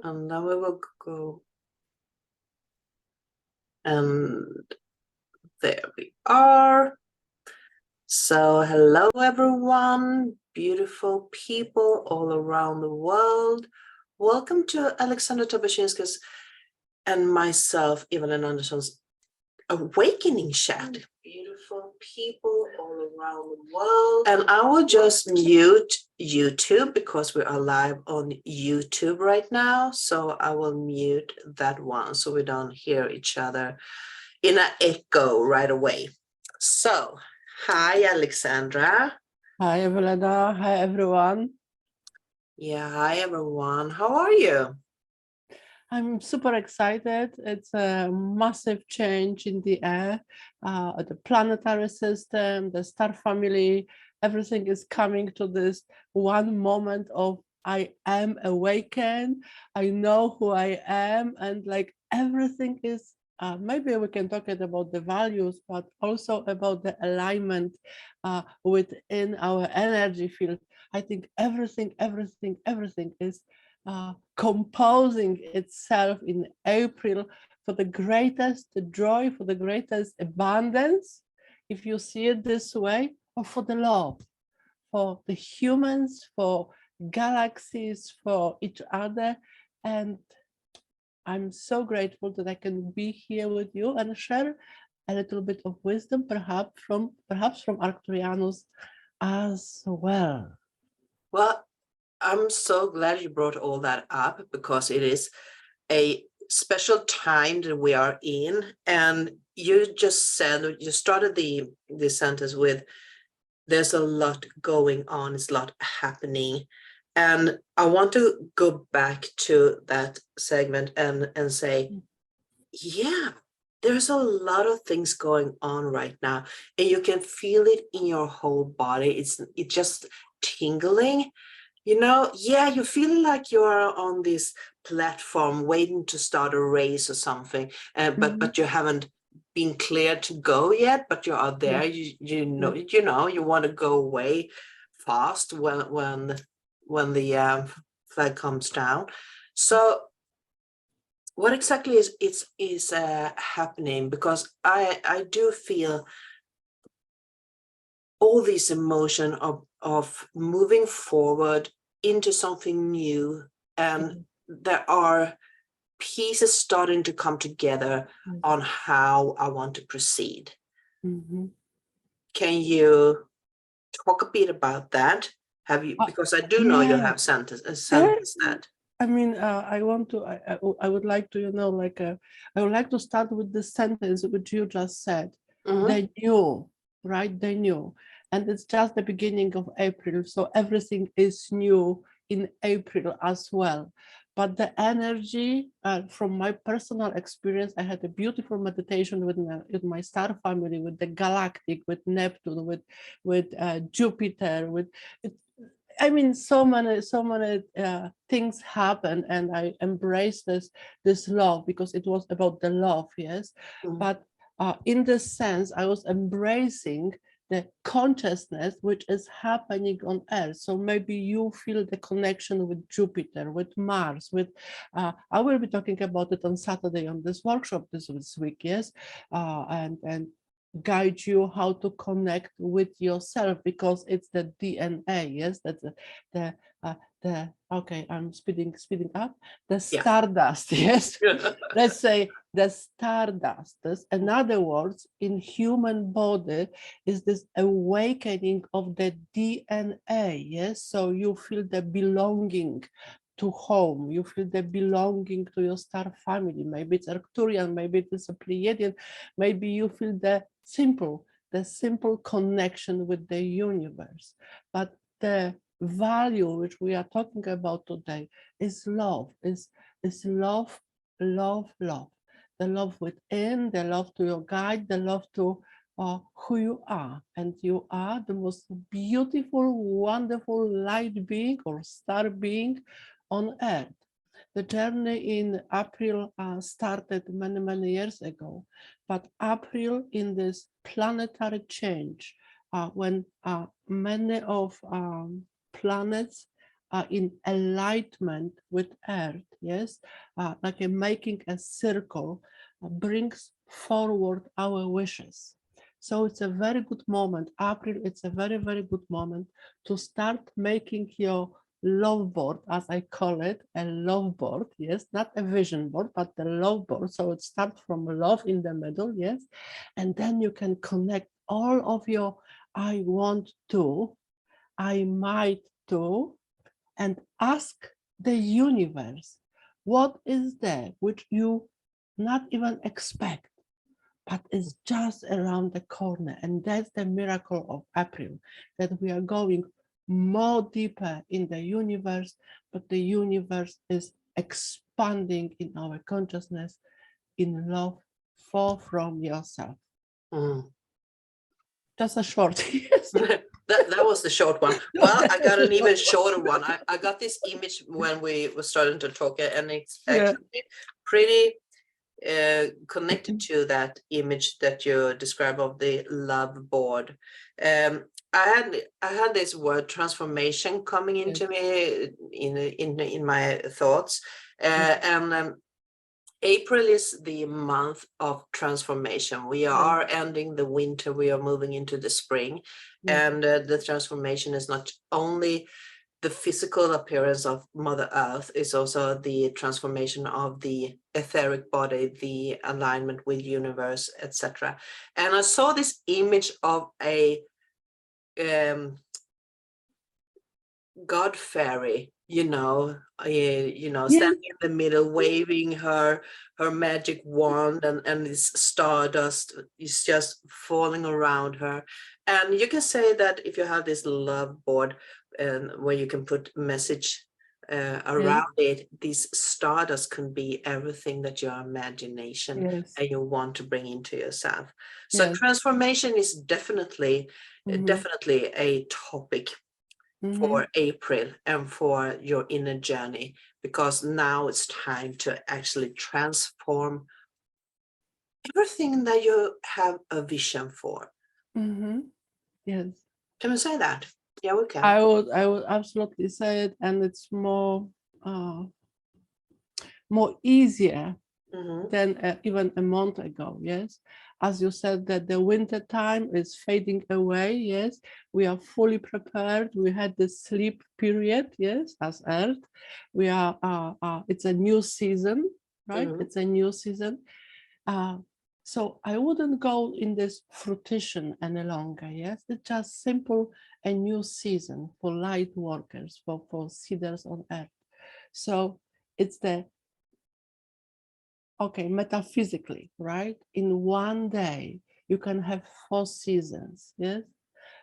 And then we will go. And there we are. So hello everyone, beautiful people all around the world. Welcome to Alexander Tobashinsky's and myself, Evelyn Andersson's Awakening Chat. Beautiful people all around the world. And I will just mute YouTube because we are live on YouTube right now. So I will mute that one so we don't hear each other in an echo right away. So, hi, Alexandra. Hi, Evelina. Hi, everyone. Yeah, hi, everyone. How are you? I'm super excited. It's a massive change in the air, the planetary system, the star family. Everything is coming to this one moment of I am awakened. I know who I am, and like everything is. Maybe we can talk about the values, but also about the alignment within our energy field. I think everything is composing itself in April for the greatest joy, for the greatest abundance, if you see it this way, or for the love, for the humans, for galaxies, for each other. And I'm so grateful that I can be here with you and share a little bit of wisdom, perhaps from Arcturians as well. Well, I'm so glad you brought all that up because it is a special time that we are in. And you just said, you started the sentence with, there's a lot going on, it's a lot happening. And I want to go back to that segment and say, yeah, there's a lot of things going on right now, and you can feel it in your whole body. It's just tingling. Yeah, you feel like you're on this platform waiting to start a race or something, but you haven't been cleared to go yet, but you are there. You know you want to go away fast when the flag comes down. So what exactly is happening? Because I do feel all this emotion of moving forward into something new, and there are pieces starting to come together on how I want to proceed. Can you talk a bit about that? Have you, because I do know you have sent that. I mean, I want to. I would like to, I would like to start with the sentence which you just said. They knew, right? They knew, and it's just the beginning of April, so everything is new in April as well. But the energy, from my personal experience, I had a beautiful meditation with my star family, with the galactic, with Neptune, with Jupiter, with it. I mean, so many things happen, and I embrace this love because it was about the love, yes. But in this sense, I was embracing the consciousness which is happening on Earth. So maybe you feel the connection with Jupiter, with Mars, with. I will be talking about it on Saturday on this workshop this week, yes, and guide you how to connect with yourself, because it's the DNA, yes, that's the okay, I'm speeding up, the stardust, yes. Let's say the stardust. In other words, in human body is this awakening of the DNA, yes. So you feel the belonging to home, you feel the belonging to your star family. Maybe it's Arcturian, maybe it's a Pleiadian, maybe you feel the simple connection with the universe. But the value which we are talking about today is love, is love. The love within, the love to your guide, the love to who you are. And you are the most beautiful, wonderful light being or star being on Earth. The journey in April started many years ago, but April in this planetary change, when many of planets are in alignment with Earth, yes, like making a circle brings forward our wishes. So it's a very good moment. April, it's a very, very good moment to start making your love board, as I call it, a love board, yes, not a vision board, but the love board. So it starts from love in the middle, yes, and then you can connect all of your I want to, I might to, and ask the universe, what is there which you not even expect, but it's just around the corner. And that's the miracle of April, that we are going more deeper in the universe, but the universe is expanding in our consciousness in love for from yourself. Mm. Just a short, yes. That was the short one. Well, I got an even shorter one. I got this image when we were starting to talk, and it's actually pretty connected to that image that you describe of the love board. I had this word transformation coming into me in my thoughts, and April is the month of transformation. We are ending the winter, we are moving into the spring, and the transformation is not only the physical appearance of Mother Earth, is also the transformation of the etheric body, the alignment with universe, etc. And I saw this image of a god fairy, standing in the middle, waving her magic wand, and this stardust is just falling around her. And you can say that if you have this love board, where you can put message around it, this stardust can be everything that your imagination and you want to bring into yourself. So transformation is definitely a topic for April and for your inner journey, because now it's time to actually transform everything that you have a vision for. Yes. Can we say that? Yeah, we can. I would absolutely say it, and it's more easier than even a month ago. Yes, as you said, that the winter time is fading away. Yes, we are fully prepared. We had the sleep period. Yes, as Earth, we are. It's a new season, right? It's a new season. So I wouldn't go in this fruition any longer. Yes, it's just simple a new season for light workers, for seeders on Earth. So it's the metaphysically, right? In one day, you can have 4 seasons, yes?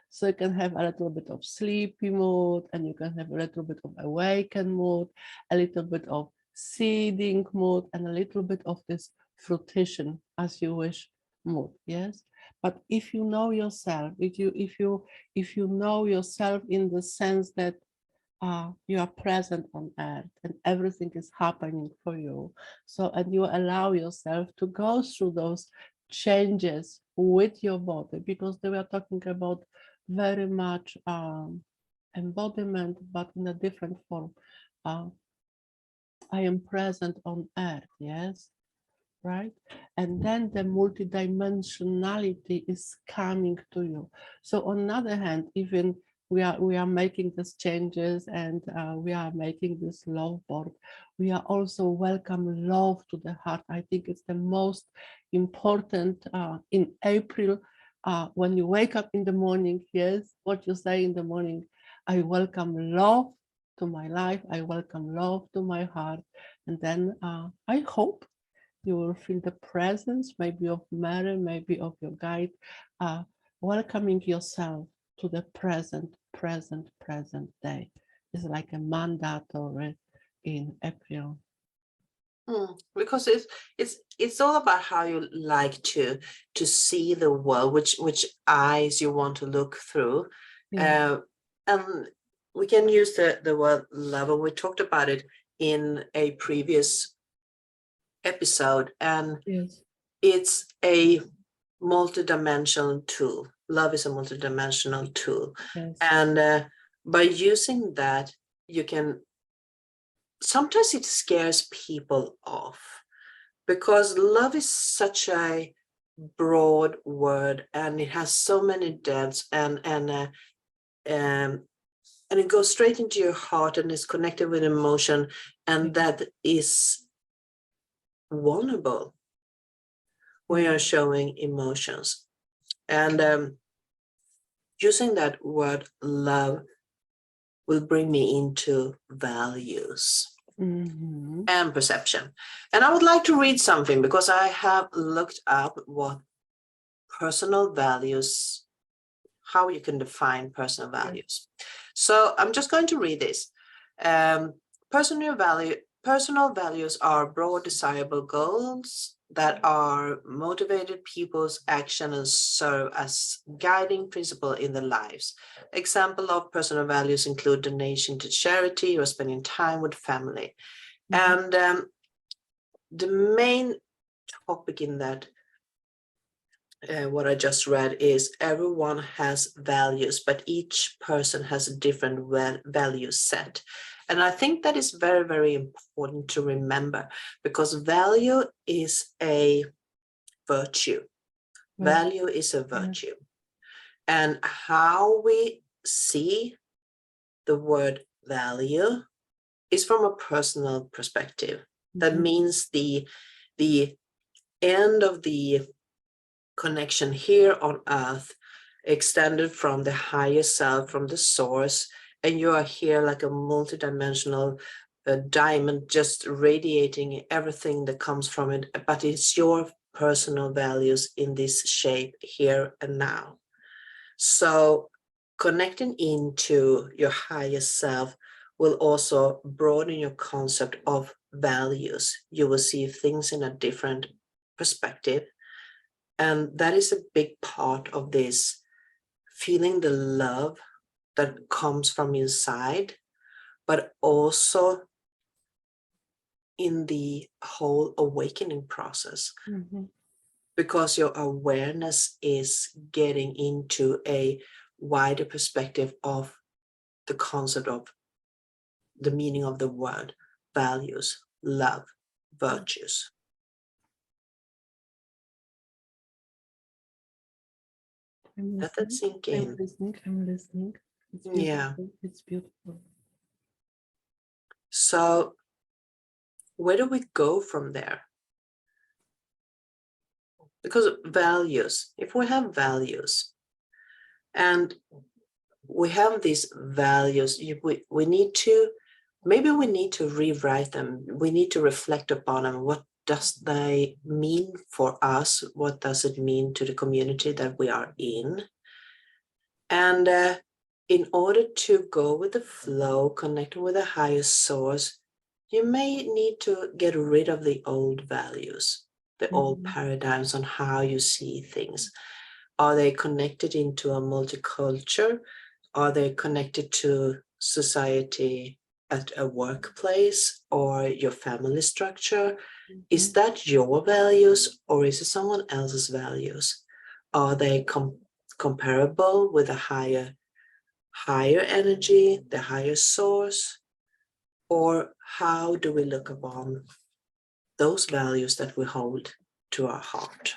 So you can have a little bit of sleepy mood, and you can have a little bit of awakened mood, a little bit of seeding mood, and a little bit of this fruition as you wish mood, yes? But if you know yourself, if you know yourself in the sense that you are present on Earth and everything is happening for you. So, and you allow yourself to go through those changes with your body, because they were talking about very much embodiment, but in a different form. I am present on Earth, yes, right? And then the multidimensionality is coming to you. So on the other hand, even we are making these changes, and we are making this love board, we are also welcome love to the heart. I think it's the most important in April, when you wake up in the morning, yes, what you say in the morning, I welcome love to my life, I welcome love to my heart. And then I hope you will feel the presence, maybe of Mary, maybe of your guide, welcoming yourself to the present day. It's like a mandatory in April. Because it's all about how you like to see the world, which eyes you want to look through. And we can use the word love. We talked about it in a previous episode, and it's a multidimensional tool. Love is a multidimensional tool, and by using that, you can sometimes it scares people off because love is such a broad word and it has so many depths and it goes straight into your heart and is connected with emotion, and that is vulnerable when you're showing emotions. And using that word love will bring me into values and perception. And I would like to read something because I have looked up what personal values, how you can define personal values. So I'm just going to read this. Personal values are broad, desirable goals that are motivated people's action and serve as guiding principle in their lives. Example of personal values include donation to charity or spending time with family. And the main topic in that, what I just read, is everyone has values, but each person has a different value set. And I think that is very, very important to remember, because value is a virtue. Value is a virtue. And how we see the word value is from a personal perspective. That means the end of the connection here on earth extended from the higher self, from the source, and you are here like a multidimensional diamond, just radiating everything that comes from it, but it's your personal values in this shape here and now. So connecting into your higher self will also broaden your concept of values. You will see things in a different perspective. And that is a big part of this, feeling the love that comes from inside, but also in the whole awakening process. Because your awareness is getting into a wider perspective of the concept of the meaning of the word values, love, virtues. Let that sink in. I'm listening. It's beautiful. Yeah. It's beautiful. So where do we go from there? Because values, if we have values and we have these values, we need to, maybe we need to rewrite them. We need to reflect upon them. What does they mean for us? What does it mean to the community that we are in? And in order to go with the flow, connecting with a higher source, you may need to get rid of the old values, the old paradigms on how you see things. Are they connected into a multicultural? Are they connected to society at a workplace or your family structure? Is that your values or is it someone else's values? Are they comparable with a higher energy, the higher source? Or how do we look upon those values that we hold to our heart?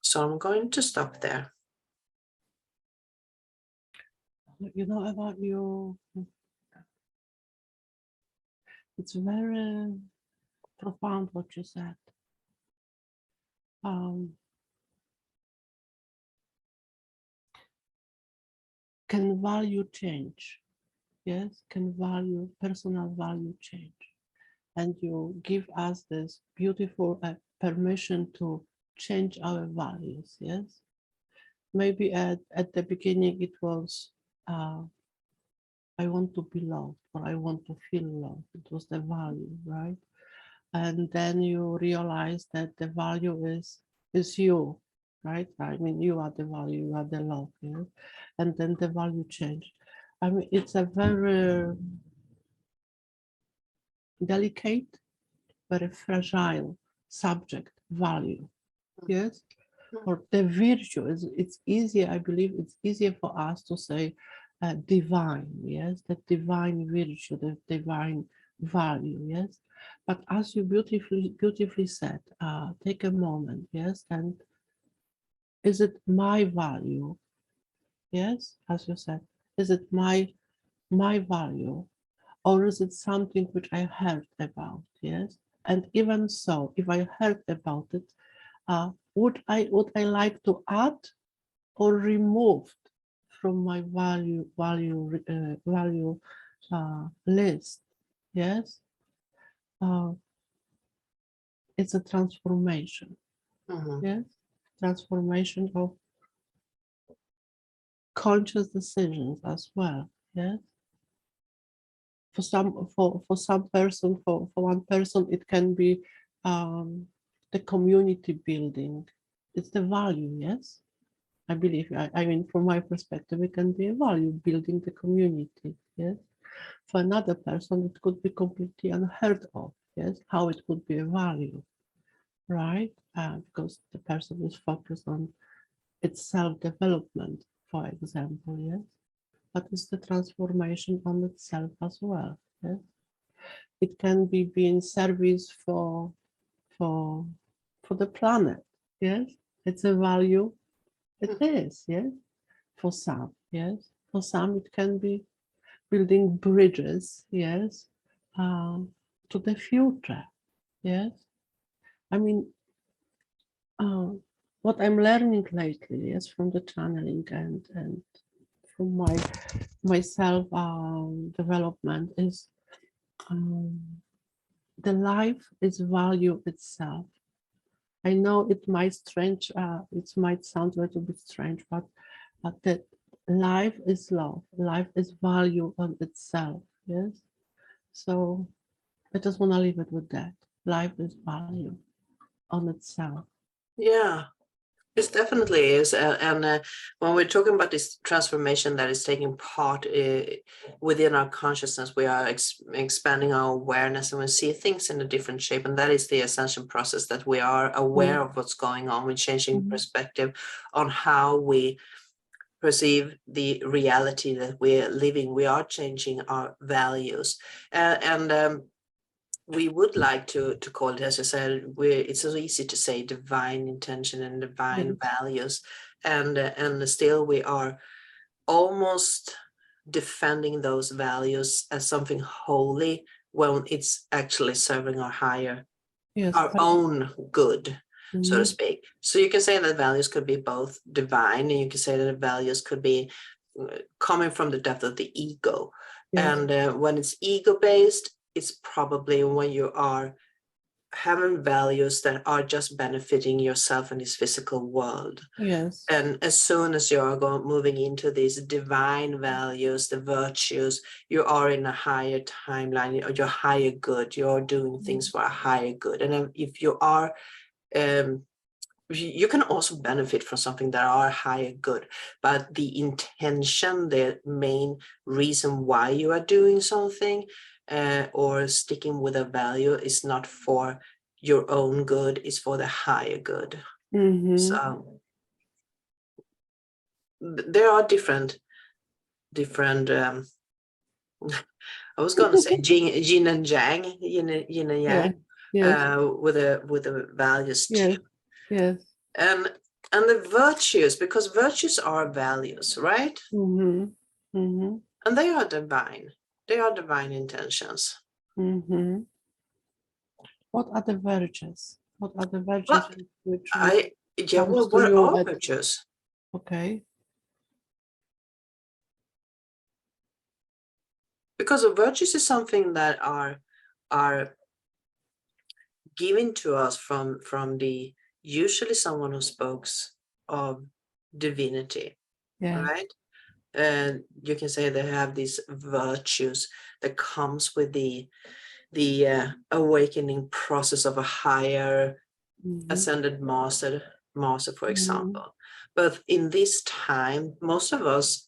So I'm going to stop there. You know about you, it's very profound what you said. Can value change? Yes, can value, personal value change? And you give us this beautiful permission to change our values, yes? Maybe at the beginning it was, I want to be loved, or I want to feel loved. It was the value, right? And then you realize that the value is you, right? I mean, you are the value, you are the love, yeah? And then the value changed. I mean, it's a very delicate, very fragile subject, value, yes? Or the virtue, it's easier, I believe it's easier for us to say divine, yes, the divine virtue, the divine value, yes. But as you beautifully said, take a moment, yes, and is it my value? Yes, as you said, is it my value, or is it something which I heard about? Yes, and even so, if I heard about it, would I like to add or remove from my value list? Yes, uh, it's a transformation. Yes, transformation of conscious decisions as well. Yes, for some person, for one person, it can be the community building. It's the value. Yes, I believe. I mean, from my perspective, it can be a value building the community. Yes, for another person, it could be completely unheard of. Yes, how it could be a value, right? Because the person is focused on its self-development, for example. Yes, but it's the transformation on itself as well. Yes, it can be being service for for the planet. Yes, it's a value. It is. Yes, for some. Yes, for some it can be building bridges. Yes, to the future. Yes, I mean, what I'm learning lately, yes, from the channeling and from my self development is um, the life is value itself. I know it might sound a little bit strange, but that life is love, life is value on itself. Yes. So I just want to leave it with that. Life is value on itself. Yeah, it definitely is. And when we're talking about this transformation that is taking part within our consciousness, we are expanding our awareness and we see things in a different shape. And that is the ascension process, that we are aware of what's going on. We're changing perspective on how we perceive the reality that we're living. We are changing our values. And we would like to call it, as I said, it's so easy to say divine intention and divine values, and still we are almost defending those values as something holy when it's actually serving our own good, so to speak. So you can say that values could be both divine, and you can say that values could be coming from the depth of the ego. And when it's ego-based, it's probably when you are having values that are just benefiting yourself in this physical world. Yes. And as soon as you are moving into these divine values, the virtues, you are in a higher timeline, your higher good, you're doing things for a higher good. And if you are, you can also benefit from something that are higher good, but the intention, the main reason why you are doing something or sticking with a value is not for your own good, it's for the higher good. So there are different I was going to say yin and yang, yin and yang, with the values too. Yes. And the virtues, because virtues are values, right? And they are divine. They are divine intentions. What are the virtues? What are the virtues which what are virtues? Okay. Because the virtues is something that are given to us from the usually someone who speaks of divinity, right? And you can say they have these virtues that comes with the awakening process of a higher ascended master, for example. But in this time, most of us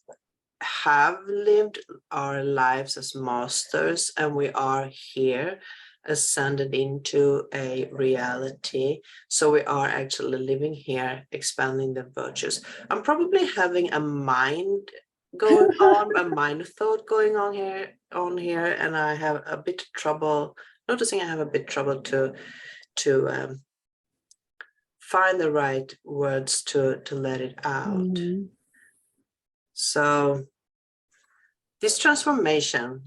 have lived our lives as masters, and we are here ascended into a reality. So we are actually living here, expanding the virtues. I'm probably having a mind going on, a minor thought going on here, and I have a bit trouble noticing. I have a bit trouble to find the right words to let it out. So this transformation,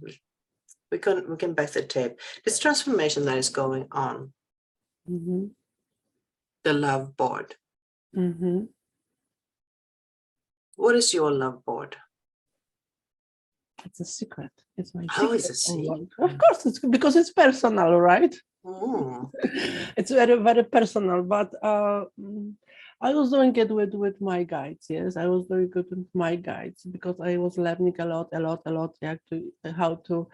we can back the tape. This transformation that is going on, the love board. What is your love board? It's a secret. It's my Oh, secret. it's a secret. Of course, it's because it's personal, right? Mm. It's very, very personal. But I was doing it with my guides. Yes, I was doing it with my guides because I was learning a lot, yeah, how to,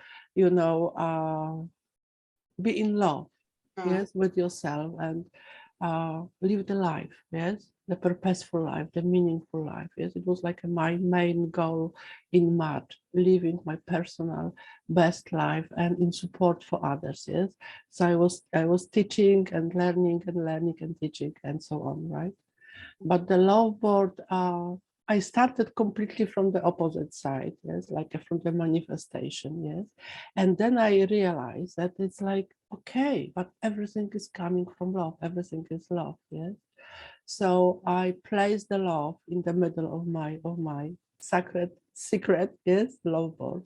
be in love, yes, with yourself and live the life, yes, the purposeful life, the meaningful life. Yes, it was like my main goal in March, living my personal best life and in support for others. Yes, so I was teaching and learning and teaching and so on, right? But the love board, I started completely from the opposite side, yes, like from the manifestation, yes. And then I realized that it's like, okay, but everything is coming from love, everything is love, yes. So I placed the love in the middle of my sacred secret, yes, love board.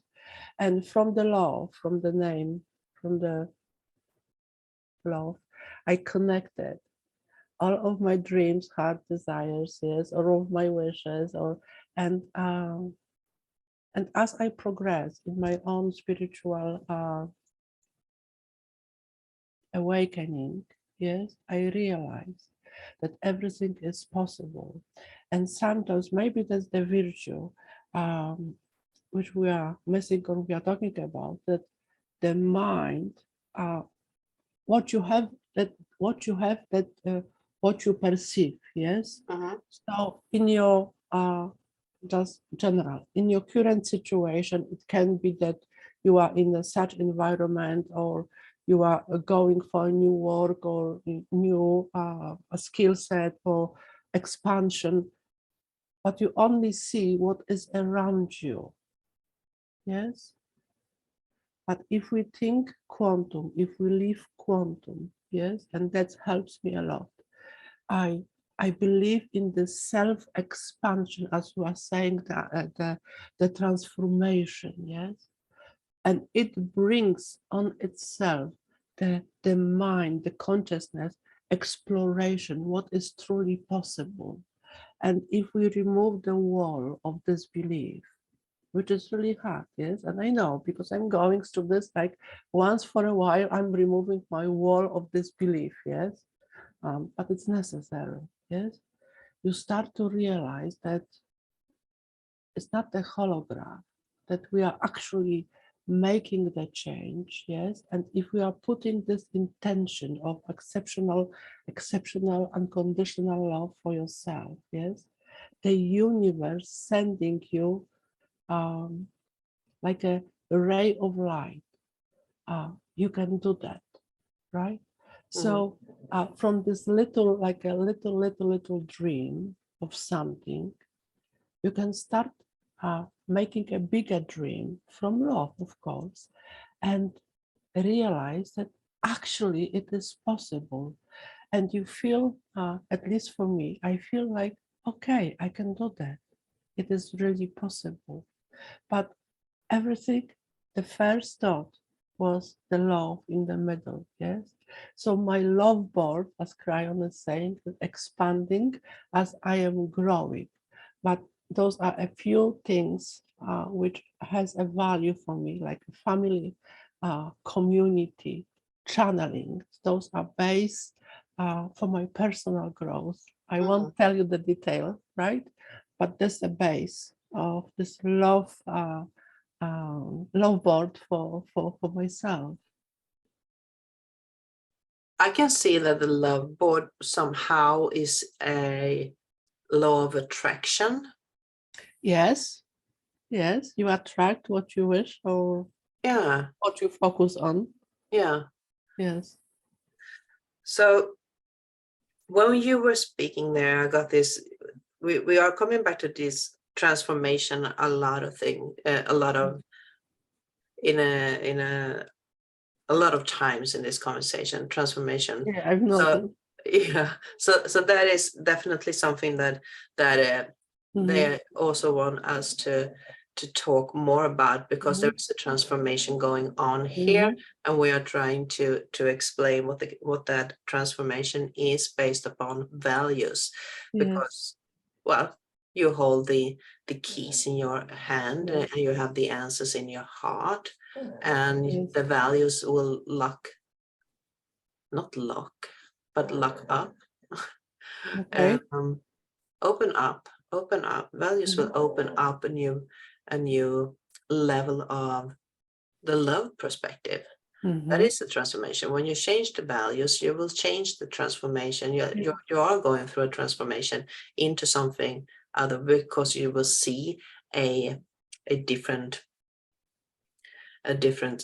And from the love, from the name, from the love, I connected all of my dreams, heart desires, yes, all of my wishes, and as I progress in my own spiritual awakening, yes, I realize that everything is possible, and sometimes maybe that's the virtue which we are missing or we are talking about, that the mind, what you have, that what you have, that what you perceive, yes. So in your just general, in your current situation, it can be that you are in a such environment, or you are going for a new work or new a skill set or expansion, but you only see what is around you, yes. But if we think quantum, if we live quantum, yes, and that helps me a lot. I believe in the self-expansion, as you are saying, the transformation, yes, and it brings on itself the mind, the consciousness, exploration, what is truly possible. And if we remove the wall of disbelief, which is really hard, yes, and I know because I'm going through this, like once for a while, I'm removing my wall of disbelief, yes, but it's necessary, yes. You start to realize that it's not the holograph, that we are actually making the change, yes. And if we are putting this intention of exceptional, unconditional love for yourself, yes, the universe sending you like a ray of light, you can do that, right? So from this little, like a little dream of something, you can start making a bigger dream from love, of course, and realize that actually it is possible. And you feel, at least for me, I feel like, okay, I can do that. It is really possible. But everything, the first thought was the love in the middle, yes? So my love board, as Cryon is saying, is expanding as I am growing. But those are a few things which has a value for me, like family, community, channeling. Those are base for my personal growth. I won't tell you the detail, right? But that's a base of this love love board for myself. I can see that the love board somehow is a law of attraction. Yes, yes, you attract what you wish or what you focus on. Yeah. Yes. So when you were speaking there, I got this, we are coming back to this transformation a lot of things, a lot of a lot of times in this conversation, transformation. Yeah, I've So noticed. yeah, so that is definitely something that they also want us to talk more about, because there is a transformation going on here, and we are trying to explain what that transformation is based upon values. Yes. Because, well, you hold the keys in your hand, and you have the answers in your heart, and Yes. the values will lock up. Okay. Open up. Values will open up a new level of the love perspective. That is the transformation. When you change the values, you will change the transformation. You are going through a transformation into something other, because you will see a different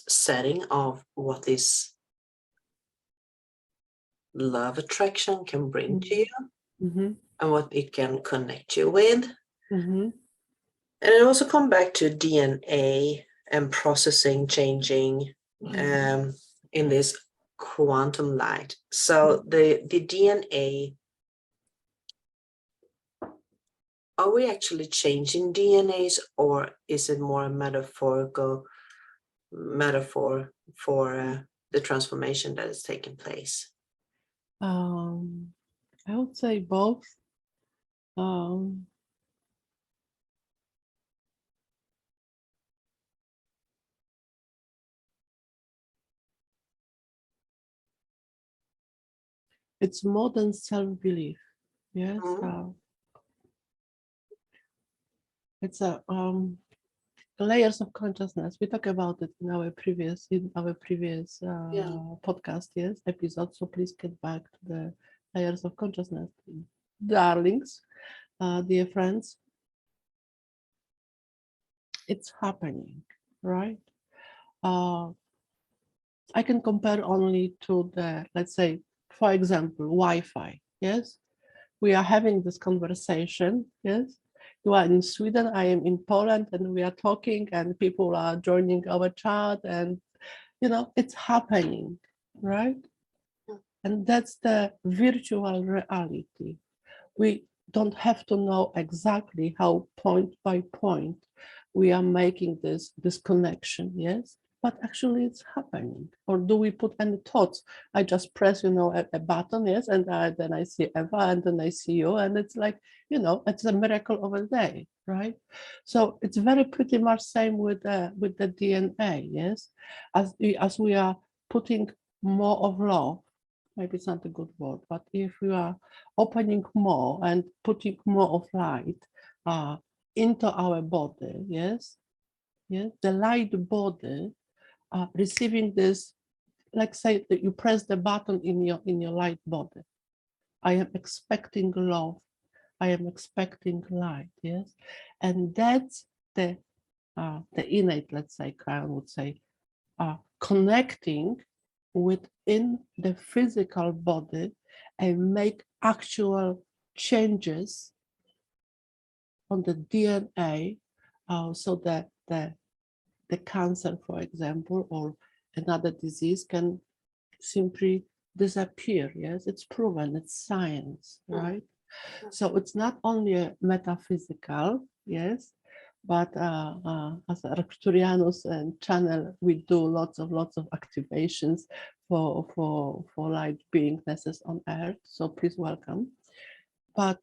setting of what this love attraction can bring to you, and what it can connect you with. And it also come back to DNA and processing, changing in this quantum light. So the DNA, are we actually changing DNAs, or is it more a metaphor for the transformation that is taking place? I would say both. It's more than self-belief. Yes. It's a layers of consciousness. We talk about it in our previous podcast, yes, episode. So please get back to the layers of consciousness, darlings, dear friends. It's happening, right? I can compare only to the, let's say, for example, Wi-Fi. Yes, we are having this conversation. Yes, you are in Sweden, I am in Poland, and we are talking, and people are joining our chat, and it's happening, right? And that's the virtual reality. We don't have to know exactly how point by point we are making this connection, yes, but actually it's happening. Or do we put any thoughts? I just press a button, yes, and then I see Eva, and then I see you, and it's like, it's a miracle of a day, right? So it's very pretty much same with the DNA, yes, as we are putting more of love, maybe it's not a good word, but if we are opening more and putting more of light into our body, yes, the light body receiving this, like say that you press the button in your light body. I am expecting love. I am expecting light, yes, and that's the innate, let's say, Karen would say, connecting within the physical body and make actual changes on the DNA, so that the cancer, for example, or another disease can simply disappear. Yes, it's proven, it's science, right? So it's not only a metaphysical, yes, but as Arcturians and channel, we do lots of activations for light beingnesses on Earth. So please welcome. But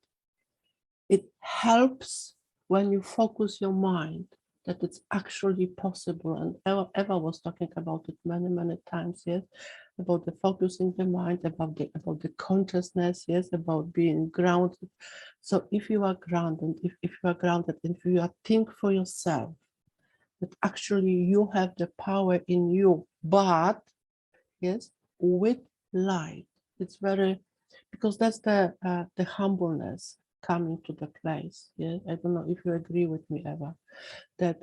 it helps when you focus your mind that it's actually possible. And Eva was talking about it many times, yes, about the focusing the mind, about the consciousness, yes, about being grounded. So if you are grounded, if you are grounded, if you are think for yourself that actually you have the power in you, but yes, with light, it's very, because that's the humbleness coming to the place. Yeah, I don't know if you agree with me, Eva, that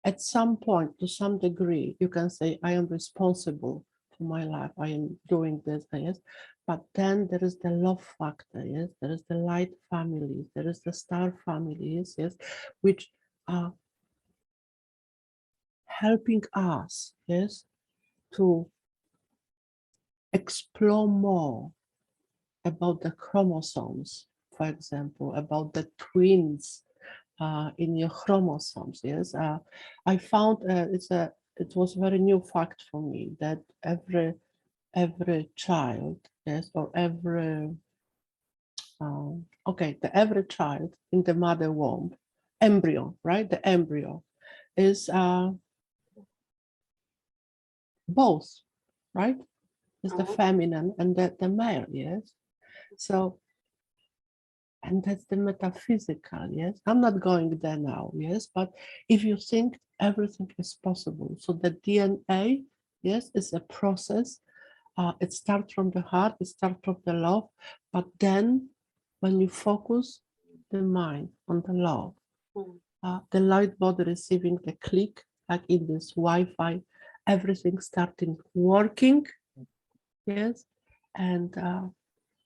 at some point, to some degree, you can say, I am responsible to my life. I am doing this, yes. But then there is the love factor, yes. There is the light families, there is the star families, yes, which are helping us, yes, to explore more about the chromosomes, for example, about the twins in your chromosomes. Yes, I found it was a very new fact for me that every child, yes, or every child in the mother womb, embryo, right? The embryo is both, right? Is the feminine and the male, yes. So, and that's the metaphysical, yes. I'm not going there now, yes. But if you think everything is possible, so the DNA, yes, is a process. It starts from the heart, it starts from the love, but then when you focus the mind on the love, the light body receiving the click, like in this Wi-Fi, everything starting working, yes, and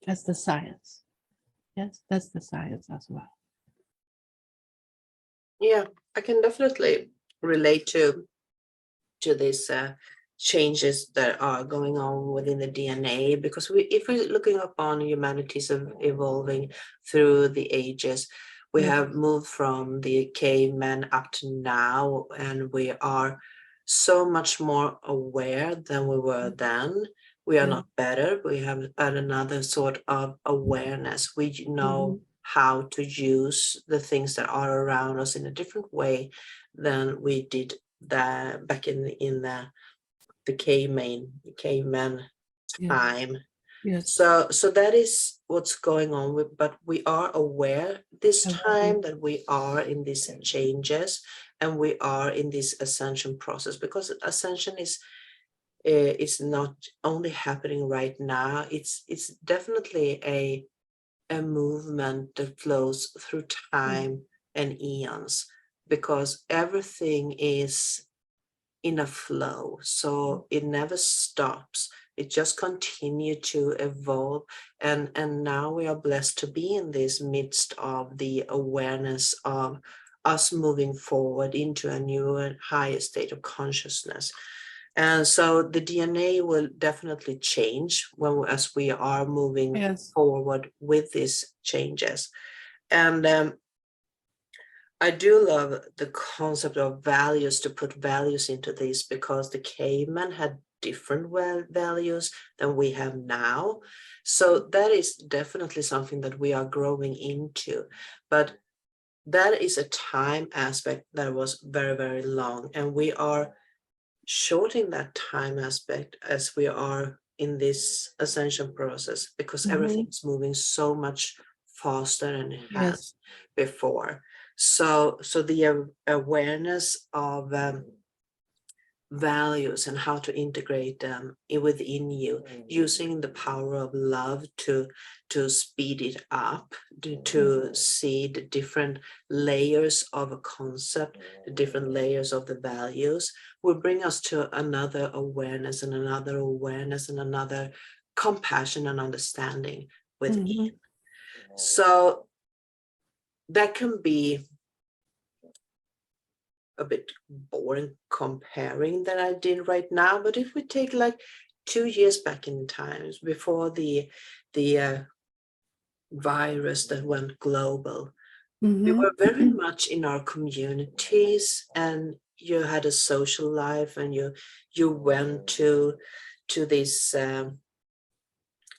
that's the science. Yes, that's the science as well. Yeah, I can definitely relate to these changes that are going on within the DNA, because if we're looking upon humanity's evolving through the ages, we have moved from the caveman up to now, and we are so much more aware than we were then. We are not better. We have another sort of awareness. We know how to use the things that are around us in a different way than we did that back in the caveman time. Yes. So that is what's going on with, but we are aware this time that we are in these changes, and we are in this ascension process, because ascension is not only happening right now. It's definitely a movement that flows through time and eons, because everything is in a flow, so it never stops. It just continue to evolve, and now we are blessed to be in this midst of the awareness of us moving forward into a new and higher state of consciousness. And so the DNA will definitely change as we are moving forward with these changes. And I do love the concept of values, to put values into this, because the caveman had different values than we have now. So that is definitely something that we are growing into. But that is a time aspect that was very, very long. And we are shortening that time aspect as we are in this ascension process, because everything's moving so much faster than it has before. So the awareness of values and how to integrate them within you, using the power of love to speed it up, to see the different layers of a concept, the different layers of the values, will bring us to another awareness and another awareness and another compassion and understanding within. So that can be a bit boring comparing that I did right now, but if we take like 2 years back in times before the virus that went global, we were very much in our communities, and you had a social life, and you went to these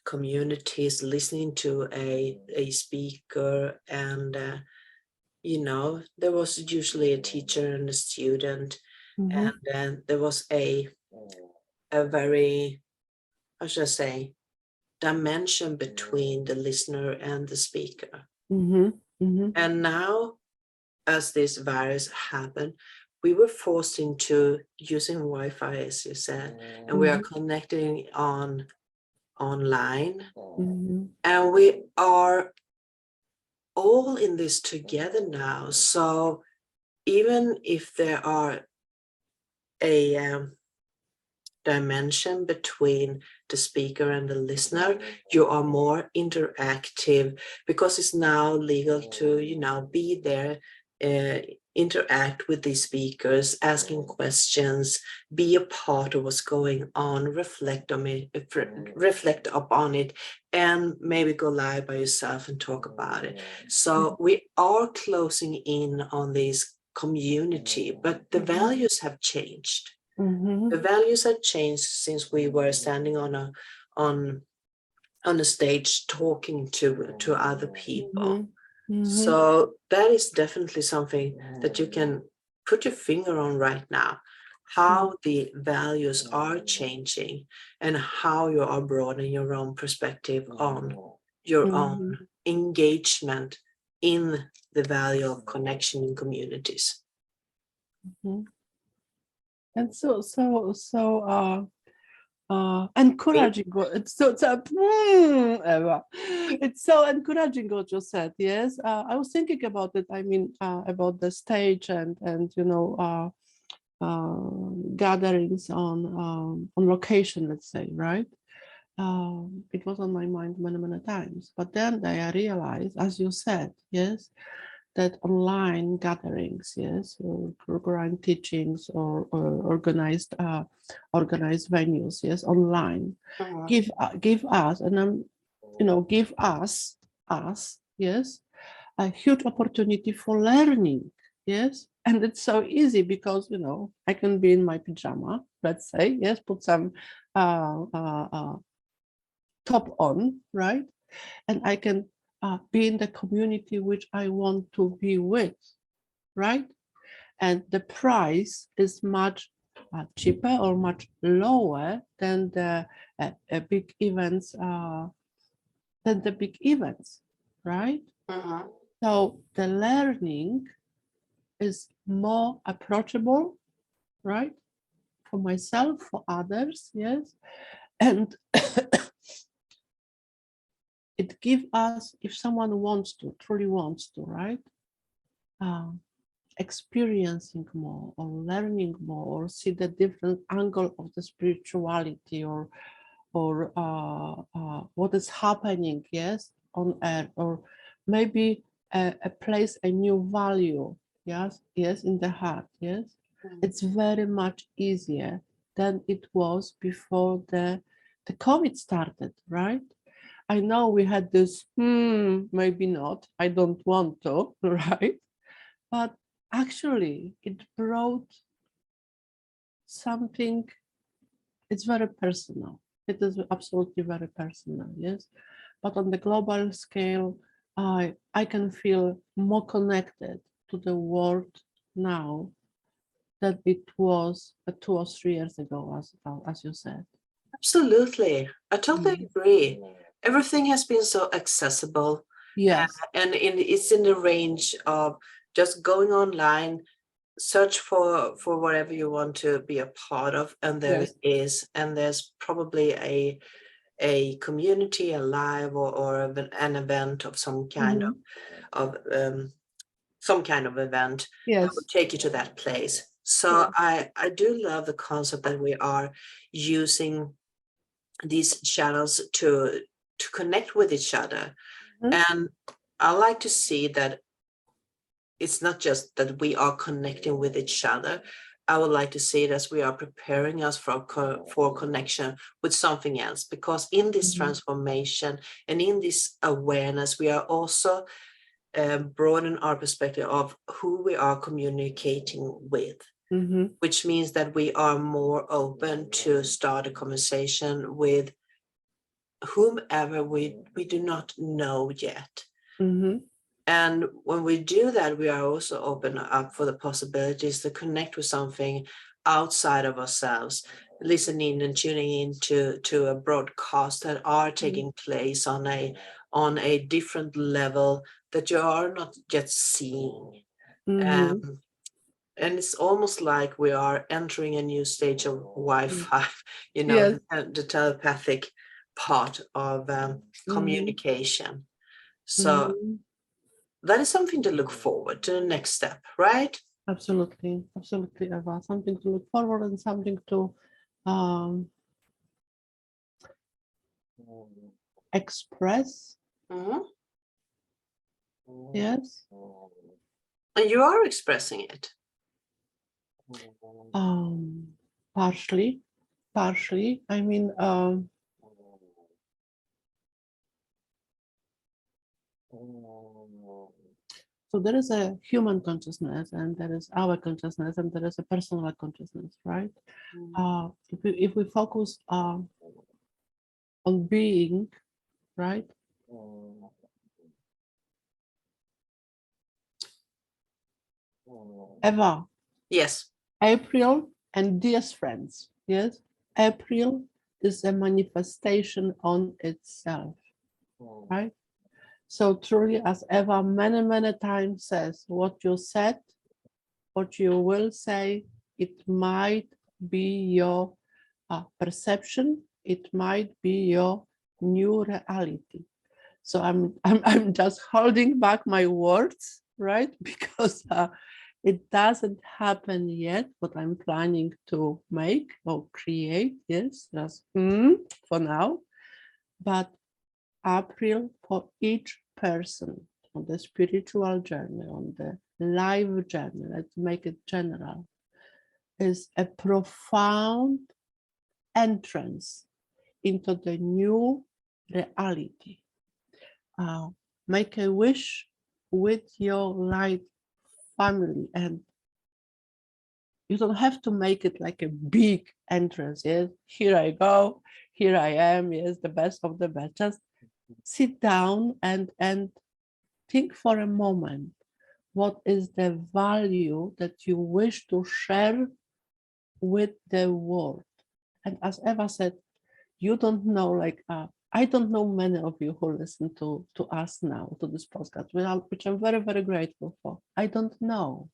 communities, listening to a speaker, and there was usually a teacher and a student, and then there was a very, how should I say, dimension between the listener and the speaker. And now, as this virus happened, we were forced into using Wi-Fi, as you said, and we are connecting online, and we are all in this together now. So even if there are dimension between the speaker and the listener. You are more interactive because it's now legal to, be there, interact with these speakers, asking questions, be a part of what's going on, reflect upon it, and maybe go live by yourself and talk about it. So we are closing in on this community, but the values have changed. The values have changed since we were standing on a stage talking to other people. So that is definitely something that you can put your finger on right now, how the values are changing and how you are broadening your own perspective on your own engagement in the value of connection in communities. And so encouraging. It's Eva. It's so encouraging what you said. Yes, I was thinking about it. I mean, about the stage and gatherings on location. Let's say, right? It was on my mind many times. But then I realized, as you said, yes, that online gatherings, yes, or program teachings or organized venues, yes, online, give us, and give us, yes, a huge opportunity for learning, yes, and it's so easy because I can be in my pajama, let's say, yes, put some top on, right, and I can be in the community which I want to be with, right? And the price is much cheaper or much lower than the big events, right? So the learning is more approachable, right? For myself, for others, yes, and it gives us, if someone truly wants to, right, experiencing more or learning more or see the different angle of the spirituality or what is happening, yes, on earth, or maybe place a new value, yes, in the heart, yes. It's very much easier than it was before the COVID started, right? I know we had this, maybe not, I don't want to, right? But actually, it brought something, it's very personal. It is absolutely very personal, yes? But on the global scale, I can feel more connected to the world now than it was 2 or 3 years ago, as you said. Absolutely. I totally agree. Everything has been so accessible. Yes. And it's in the range of just going online, search for whatever you want to be a part of, and there's probably a community, a live or an event of some kind of event that will take you to that place. So I do love the concept that we are using these channels to connect with each other. And I like to see that it's not just that we are connecting with each other. I would like to see it as we are preparing us for connection with something else, because in this transformation and in this awareness, we are also broaden our perspective of who we are communicating with, which means that we are more open to start a conversation with whomever we do not know yet. And when we do that, we are also open up for the possibilities to connect with something outside of ourselves, listening and tuning into a broadcast that are taking place on a different level that you are not yet seeing. And it's almost like we are entering a new stage of Wi-Fi, the telepathic part of communication. So that is something to look forward to, the next step, right? Absolutely, Eva. Something to look forward and something to express. Yes. And you are expressing it. Partially. I mean, so there is a human consciousness, and there is our consciousness, and there is a personal consciousness, right? If we focus on being, right? Eva. Yes. April and dearest friends. Yes. April is a manifestation on itself, right? So truly, as Eva many times says, what you said, what you will say, it might be your perception, it might be your new reality. So I'm just holding back my words, right? Because it doesn't happen yet, what I'm planning to make or create, yes, just for now. But April, for each person on the spiritual journey, on the life journey, let's make it general, is a profound entrance into the new reality. Make a wish with your light family, and you don't have to make it like a big entrance. Yes, here I go, here I am. Yes, the best of the best. Just sit down and think for a moment. What is the value that you wish to share with the world? And as Eva said, you don't know, like I don't know many of you who listen to us now, to this podcast, which I'm very grateful for. I don't know,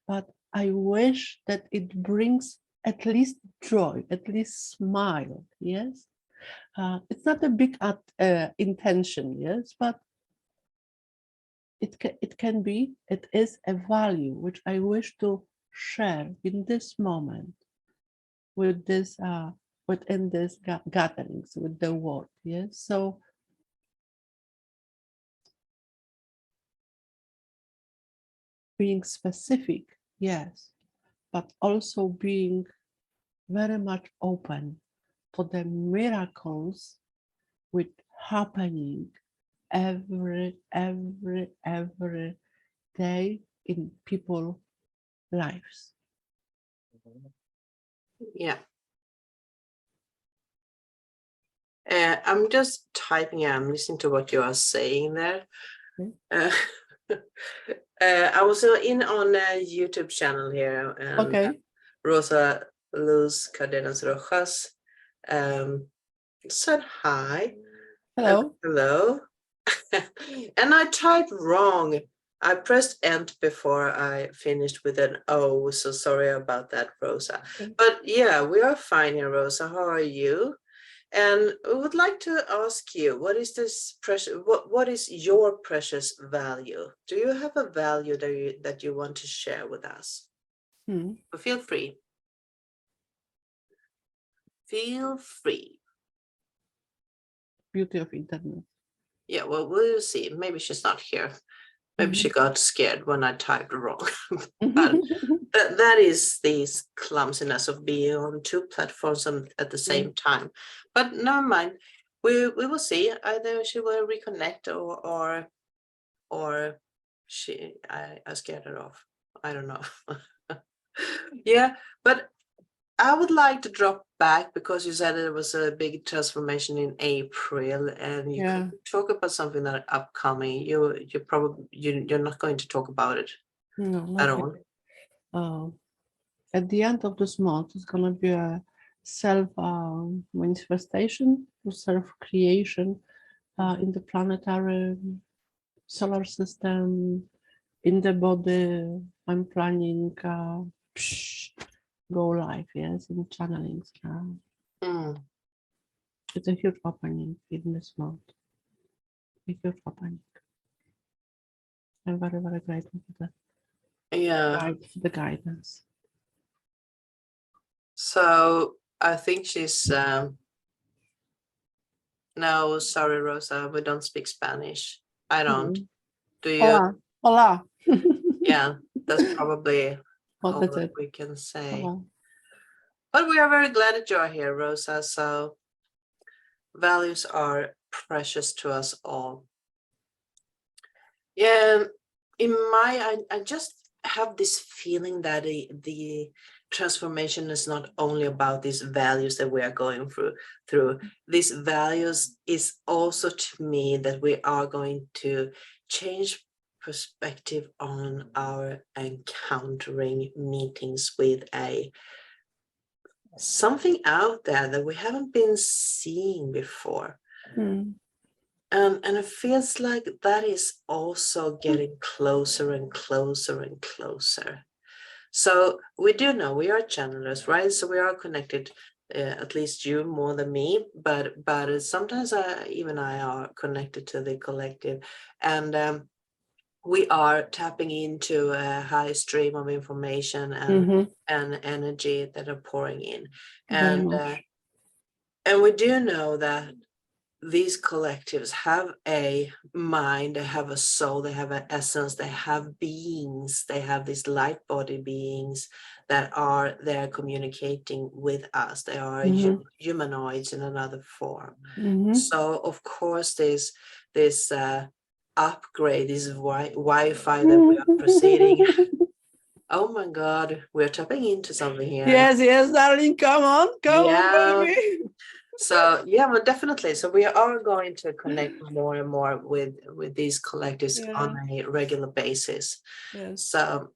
but I wish that it brings at least joy, at least smile. Yes, it's not a big intention, yes, but it can be, it is a value which I wish to share in this moment with this within these gatherings with the world. Yes, so being specific, yes, but also being very much open to the miracles which happening every day in people's lives. Yeah. I'm just typing. I'm listening to what you are saying there. I was in on a YouTube channel here, and Okay. Rosa Luz Cardenas Rojas said hi. Hello. Hello. And I typed wrong. I pressed Enter before I finished with an O, so sorry about that, Rosa. Okay. But yeah, we are fine here, Rosa. How are you? And we would like to ask you, what is this precious? What is your precious value? Do you have a value that you want to share with us? Feel free. Feel free. Beauty of internet. Yeah, well, we'll see. Maybe she's not here. Maybe she got scared when I typed wrong. But that is the clumsiness of being on two platforms at the same time. But never mind. We will see. Either she will reconnect or I scared her off. I don't know. Yeah, but I would like to drop back because you said there was a big transformation in April, and you could talk about something that upcoming. You're not going to talk about it at all. At the end of this month, it's going to be a self manifestation, self creation in the planetary solar system, in the body. I'm planning go live, yes, in channeling. It's a huge opening in this month. A huge opening. I'm very grateful for that. Yeah. For the guidance. So I think she's no, sorry, Rosa, we don't speak Spanish. I don't. Do you? Hola, hola. Yeah, that's probably Oh, all that's that it. we can say. Hola. But we are very glad that you're here, Rosa. So values are precious to us all. Yeah, I just have this feeling that the transformation is not only about these values that we are going through. These values is also to me that we are going to change perspective on our encountering meetings with something out there that we haven't been seeing before. And it feels like that is also getting closer and closer and closer. So we do know we are channelers, right? So we are connected, at least you more than me, but sometimes even I are connected to the collective, and we are tapping into a high stream of information and energy that are pouring in, and we do know that these collectives have a mind, they have a soul, they have an essence, they have beings, they have these light body beings that are there communicating with us. They are humanoids in another form. So of course this upgrade, this Wi-Fi that we are proceeding. Oh my God, we're tapping into something here. Yes, darling, come on, baby. So yeah, well, definitely. So we are going to connect more and more with these collectives on a regular basis. So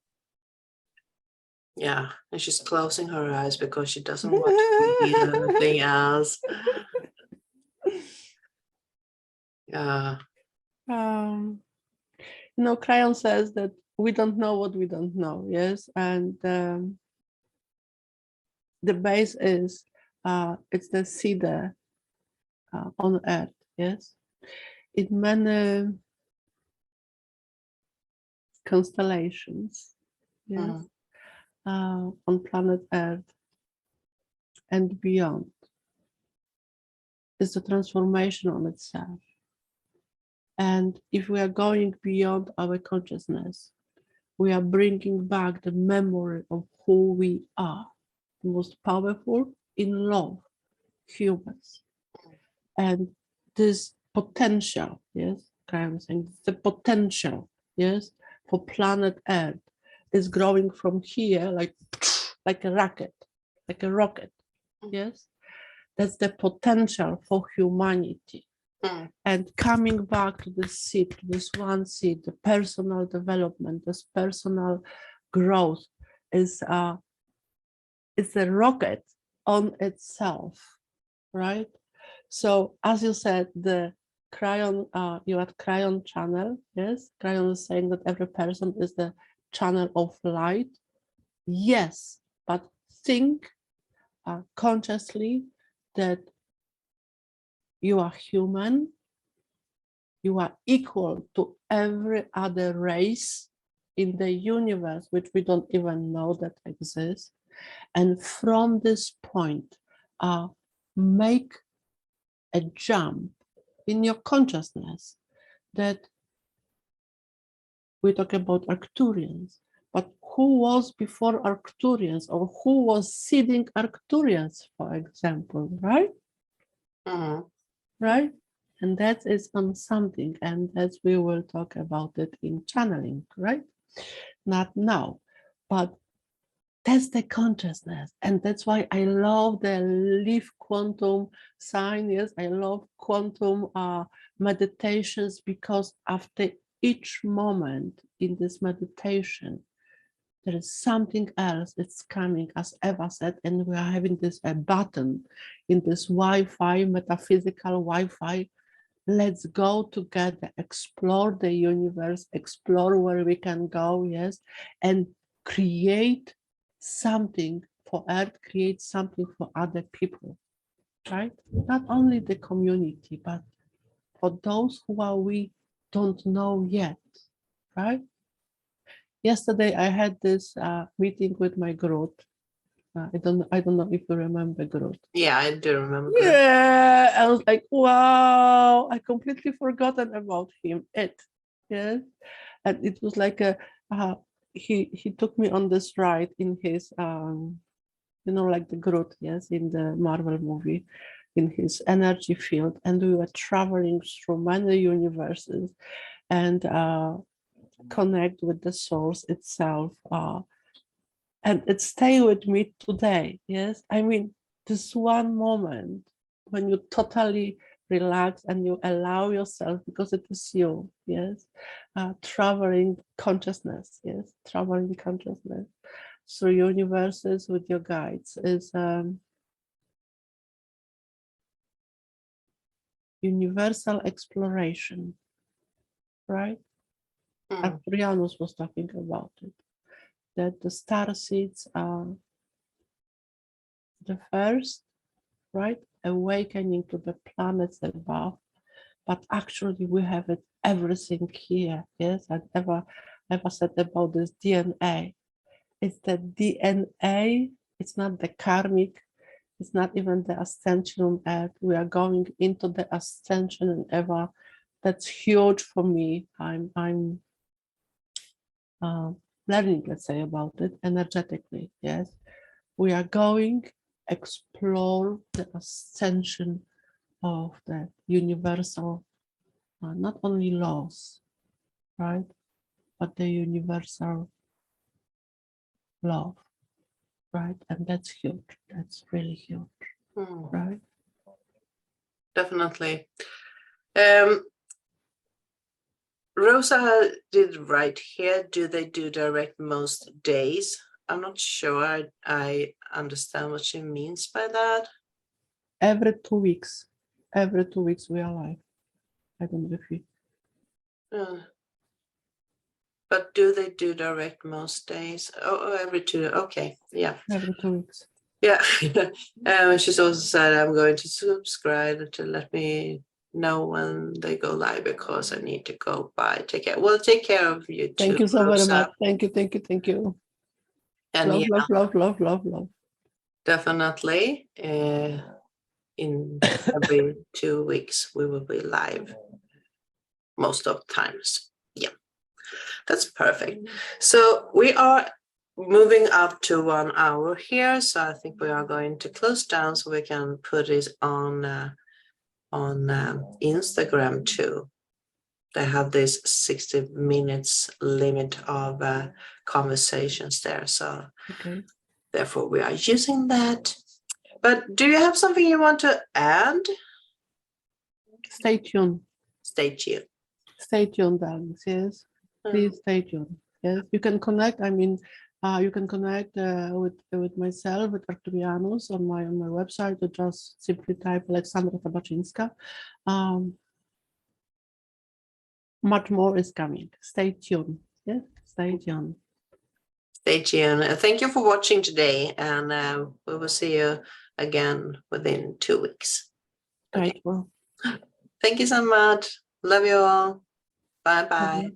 yeah, and she's closing her eyes because she doesn't want to reveal anything else. Yeah. Crayon says that we don't know what we don't know. Yes, and the base is it's the seed on Earth. Yes, in many constellations. Yes, on planet Earth and beyond is the transformation on itself. And if we are going beyond our consciousness, we are bringing back the memory of who we are, the most powerful in love humans. And this potential, yes, I'm saying the potential, yes, for planet Earth is growing from here like a rocket, yes. That's the potential for humanity. And coming back to the seed, this one seed, the personal development, this personal growth is it's a rocket on itself, right? So as you said, the Crayon, you had Crayon channel, yes? Crayon is saying that every person is the channel of light. Yes, but think consciously that you are human, you are equal to every other race in the universe, which we don't even know that exists. And from this point, make a jump in your consciousness that we talk about Arcturians, but who was before Arcturians, or who was seeding Arcturians, for example, right? Right? And that is on something, and as we will talk about it in channeling, right? Not now, but that's the consciousness. And that's why I love the leaf quantum sign. Yes, I love quantum meditations, because after each moment in this meditation, there is something else that's coming, as Eva said, and we are having this a button in this Wi-Fi, metaphysical Wi-Fi. Let's go together, explore the universe, explore where we can go, yes, and create something for Earth, create something for other people, right? Not only the community, but for those who are we don't know yet, right? Yesterday, I had this meeting with my group, I don't know if you remember Groot. Yeah, I do remember. Groot. Yeah, I was like, wow, I completely forgotten about him. Yes, and it was like he took me on this ride in his like the Groot, yes, in the Marvel movie, in his energy field, and we were traveling through many universes and connect with the source itself. And it stay with me today. Yes, I mean, this one moment when you totally relax and you allow yourself, because it is you, yes, traveling consciousness, yes, traveling consciousness through universes with your guides is universal exploration, right? Arcturians was talking about it, that the star seeds are the first, right, awakening to the planets above, but actually we have it everything here. Yes, and Eva said about this DNA. It's the DNA. It's not the karmic. It's not even the ascension on Earth. We are going into the ascension, and Eva, that's huge for me. I'm learning, let's say, about it energetically. Yes, we are going explore the ascension of the universal, not only laws, right, but the universal love, right? And that's huge. That's really huge, right? Definitely. Rosa did right here. Do they do direct most days? I'm not sure I understand what she means by that. Every 2 weeks. Every 2 weeks we are live. I don't know if you. But do they do direct most days? Oh, every 2. Okay, yeah. Every 2 weeks. Yeah. She's also said, I'm going to subscribe to let me know when they go live because I need to go by. Take care. Well, take care of you too. Thank you so very much. Thank you. And love, yeah, love. Definitely. In every 2 weeks, we will be live most of the times. Yeah, that's perfect. So we are moving up to 1 hour here. So I think we are going to close down so we can put it on Instagram too. They have this 60 minutes limit of conversations there. So therefore we are using that. But do you have something you want to add? Stay tuned. Stay tuned. Stay tuned, darlings. Yes, please stay tuned. Yes, you can connect. I mean, you can connect with myself, with Arcturians on my website. You just simply type Aleksandra Tabaczynska. Much more is coming. Stay tuned. Yes, stay tuned. Stay tuned. Thank you for watching today, and we will see you again within 2 weeks. Okay. Right. Well, thank you so much. Love you all. Bye-bye.